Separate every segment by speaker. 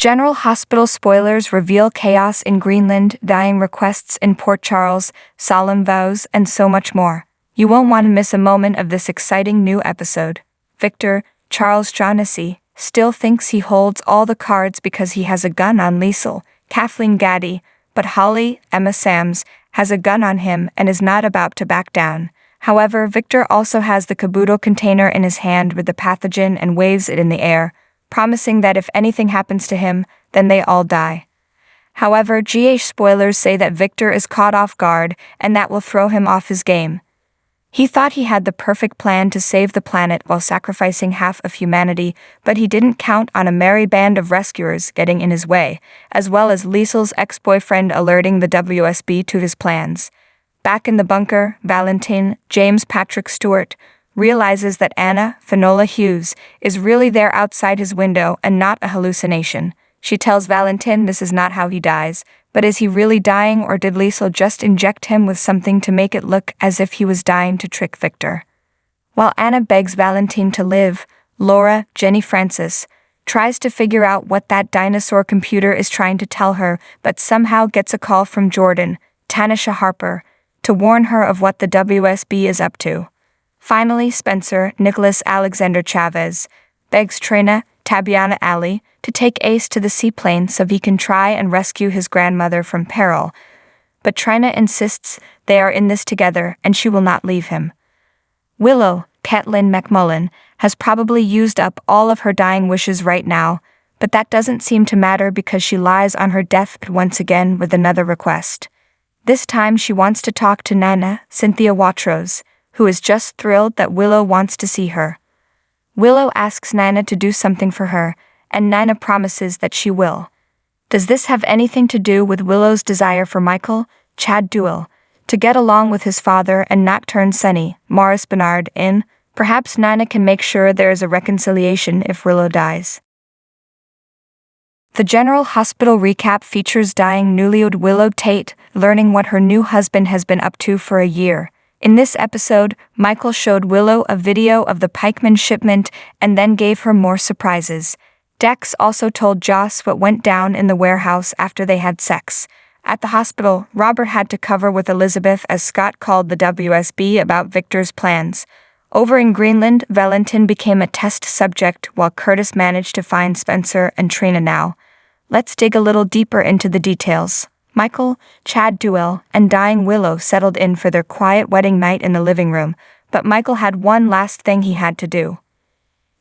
Speaker 1: General Hospital spoilers reveal chaos in Greenland, dying requests in Port Charles, solemn vows, and so much more. You won't want to miss a moment of this exciting new episode. Victor, Charles Shaughnessy, still thinks he holds all the cards because he has a gun on Liesl, Kathleen Gaddy, but Holly, Emma Sams, has a gun on him and is not about to back down. However, Victor also has the caboodle container in his hand with the pathogen and waves it in the air, promising that if anything happens to him, then they all die. However, GH spoilers say that Victor is caught off guard and that will throw him off his game. He thought he had the perfect plan to save the planet while sacrificing half of humanity, but he didn't count on a merry band of rescuers getting in his way, as well as Liesl's ex-boyfriend alerting the WSB to his plans. Back in the bunker, Valentin, James Patrick Stewart, realizes that Anna, Finola Hughes, is really there outside his window and not a hallucination. She tells Valentin this is not how he dies, but is he really dying, or did Liesl just inject him with something to make it look as if he was dying to trick Victor? While Anna begs Valentin to live, Laura, Jenny Francis, tries to figure out what that dinosaur computer is trying to tell her, but somehow gets a call from Jordan, Tanisha Harper, to warn her of what the WSB is up to. Finally, Spencer, Nicholas Alexander Chavez, begs Trina, Tabiana Ali, to take Ace to the seaplane so he can try and rescue his grandmother from peril, but Trina insists they are in this together and she will not leave him. Willow, Caitlin McMullen, has probably used up all of her dying wishes right now, but that doesn't seem to matter because she lies on her deathbed once again with another request. This time she wants to talk to Nana, Cynthia Watrous, who is just thrilled that Willow wants to see her. Willow asks Nana to do something for her, and Nana promises that she will. Does this have anything to do with Willow's desire for Michael, Chad Duell, to get along with his father and not turn Sonny, Maurice Benard, in? Perhaps Nana can make sure there is a reconciliation if Willow dies. The General Hospital recap features dying newlywed Willow Tate learning what her new husband has been up to for a year. In this episode, Michael showed Willow a video of the Pikeman shipment and then gave her more surprises. Dex also told Joss what went down in the warehouse after they had sex. At the hospital, Robert had to cover with Elizabeth as Scott called the WSB about Victor's plans. Over in Greenland, Valentin became a test subject while Curtis managed to find Spencer and Trina now. Let's dig a little deeper into the details. Michael, Chad Duell, and dying Willow settled in for their quiet wedding night in the living room, but Michael had one last thing he had to do.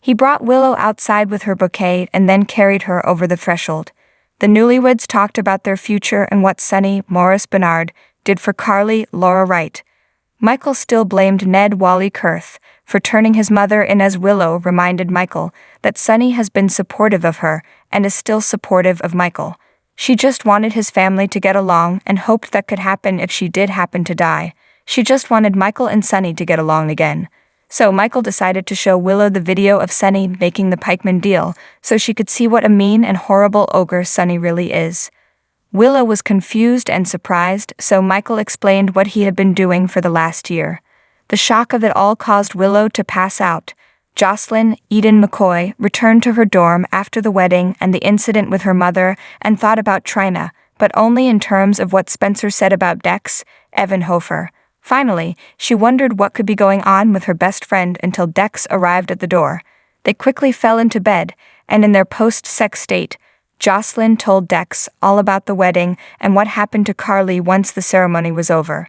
Speaker 1: He brought Willow outside with her bouquet and then carried her over the threshold. The newlyweds talked about their future and what Sonny, Maurice Benard, did for Carly, Laura Wright. Michael still blamed Ned Wally Kurth for turning his mother in, as Willow reminded Michael that Sonny has been supportive of her and is still supportive of Michael. She just wanted his family to get along and hoped that could happen if she did happen to die. She just wanted Michael and Sonny to get along again. So Michael decided to show Willow the video of Sonny making the Pikeman deal so she could see what a mean and horrible ogre Sonny really is. Willow was confused and surprised, so Michael explained what he had been doing for the last year. The shock of it all caused Willow to pass out. Jocelyn, Eden McCoy, returned to her dorm after the wedding and the incident with her mother and thought about Trina, but only in terms of what Spencer said about Dex, Evan Hofer. Finally, she wondered what could be going on with her best friend until Dex arrived at the door. They quickly fell into bed, and in their post-sex state, Jocelyn told Dex all about the wedding and what happened to Carly once the ceremony was over.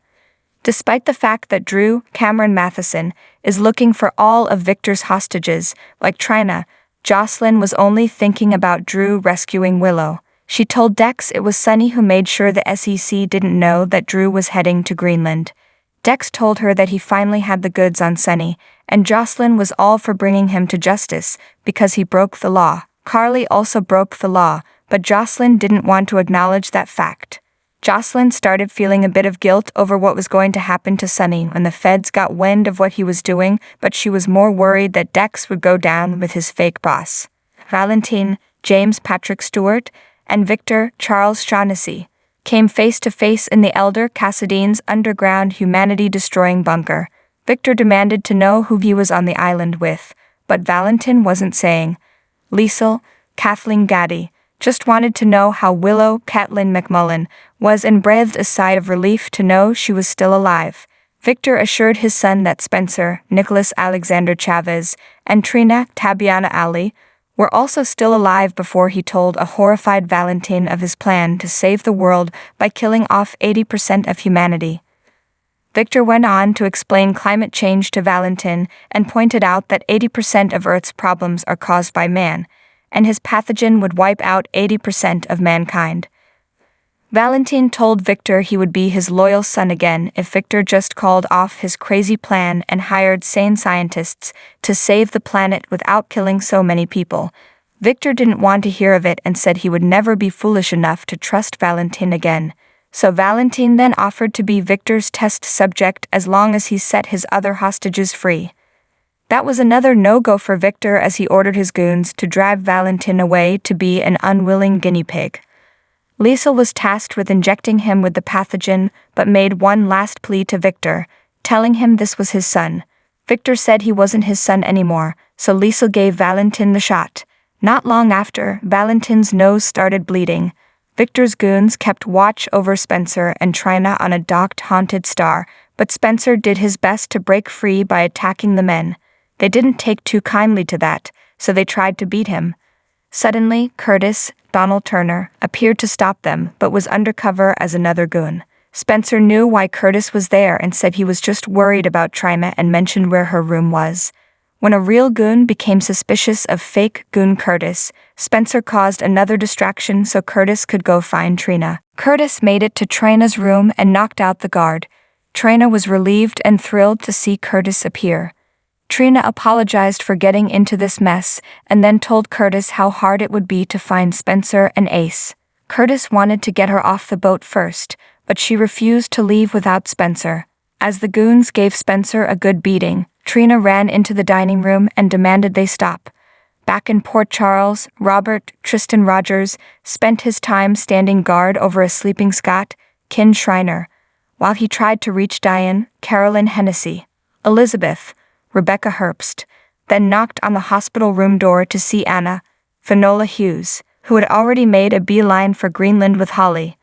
Speaker 1: Despite the fact that Drew, Cameron Matheson, is looking for all of Victor's hostages, like Trina, Jocelyn was only thinking about Drew rescuing Willow. She told Dex it was Sonny who made sure the SEC didn't know that Drew was heading to Greenland. Dex told her that he finally had the goods on Sonny, and Jocelyn was all for bringing him to justice because he broke the law. Carly also broke the law, but Jocelyn didn't want to acknowledge that fact. Jocelyn started feeling a bit of guilt over what was going to happen to Sonny when the feds got wind of what he was doing, but she was more worried that Dex would go down with his fake boss. Valentin, James Patrick Stewart, and Victor, Charles Shaughnessy, came face to face in the Elder Cassadine's underground humanity-destroying bunker. Victor demanded to know who he was on the island with, but Valentin wasn't saying. Liesl, Kathleen Gaddy, just wanted to know how Willow, Catelyn McMullen, was and breathed a sigh of relief to know she was still alive. Victor assured his son that Spencer, Nicholas Alexander Chavez, and Trina, Tabiana Ali, were also still alive before he told a horrified Valentin of his plan to save the world by killing off 80% of humanity. Victor went on to explain climate change to Valentin and pointed out that 80% of Earth's problems are caused by man, and his pathogen would wipe out 80% of mankind. Valentin told Victor he would be his loyal son again if Victor just called off his crazy plan and hired sane scientists to save the planet without killing so many people. Victor didn't want to hear of it and said he would never be foolish enough to trust Valentin again. So Valentin then offered to be Victor's test subject as long as he set his other hostages free. That was another no-go for Victor, as he ordered his goons to drive Valentin away to be an unwilling guinea pig. Liesl was tasked with injecting him with the pathogen, but made one last plea to Victor, telling him this was his son. Victor said he wasn't his son anymore, so Liesl gave Valentin the shot. Not long after, Valentin's nose started bleeding. Victor's goons kept watch over Spencer and Trina on a docked haunted star, but Spencer did his best to break free by attacking the men. They didn't take too kindly to that, so they tried to beat him. Suddenly, Curtis, Donald Turner, appeared to stop them, but was undercover as another goon. Spencer knew why Curtis was there and said he was just worried about Trina and mentioned where her room was. When a real goon became suspicious of fake goon Curtis, Spencer caused another distraction so Curtis could go find Trina. Curtis made it to Trina's room and knocked out the guard. Trina was relieved and thrilled to see Curtis appear. Trina apologized for getting into this mess and then told Curtis how hard it would be to find Spencer and Ace. Curtis wanted to get her off the boat first, but she refused to leave without Spencer. As the goons gave Spencer a good beating, Trina ran into the dining room and demanded they stop. Back in Port Charles, Robert Tristan Rogers spent his time standing guard over a sleeping Scott, Kin Shriner, while he tried to reach Diane, Carolyn Hennessy, Elizabeth, Rebecca Herbst, then knocked on the hospital room door to see Anna, Finola Hughes, who had already made a beeline for Greenland with Holly.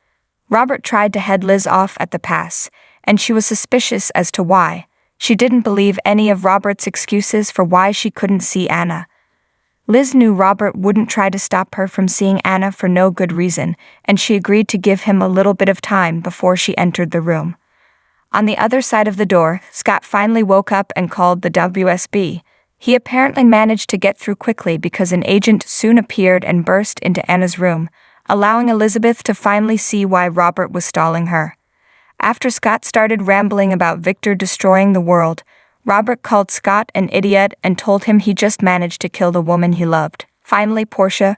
Speaker 1: Robert tried to head Liz off at the pass, and she was suspicious as to why. She didn't believe any of Robert's excuses for why she couldn't see Anna. Liz knew Robert wouldn't try to stop her from seeing Anna for no good reason, and she agreed to give him a little bit of time before she entered the room. On the other side of the door, Scott finally woke up and called the WSB. He apparently managed to get through quickly because an agent soon appeared and burst into Anna's room, allowing Elizabeth to finally see why Robert was stalling her. After Scott started rambling about Victor destroying the world, Robert called Scott an idiot and told him he just managed to kill the woman he loved. Finally, Portia,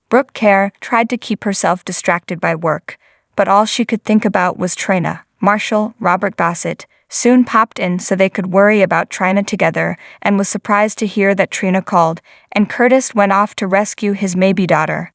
Speaker 1: Brooke Kerr, tried to keep herself distracted by work, but all she could think about was Trina. Marshall, Robert Gossett, soon popped in so they could worry about Trina together and was surprised to hear that Trina called, and Curtis went off to rescue his maybe daughter.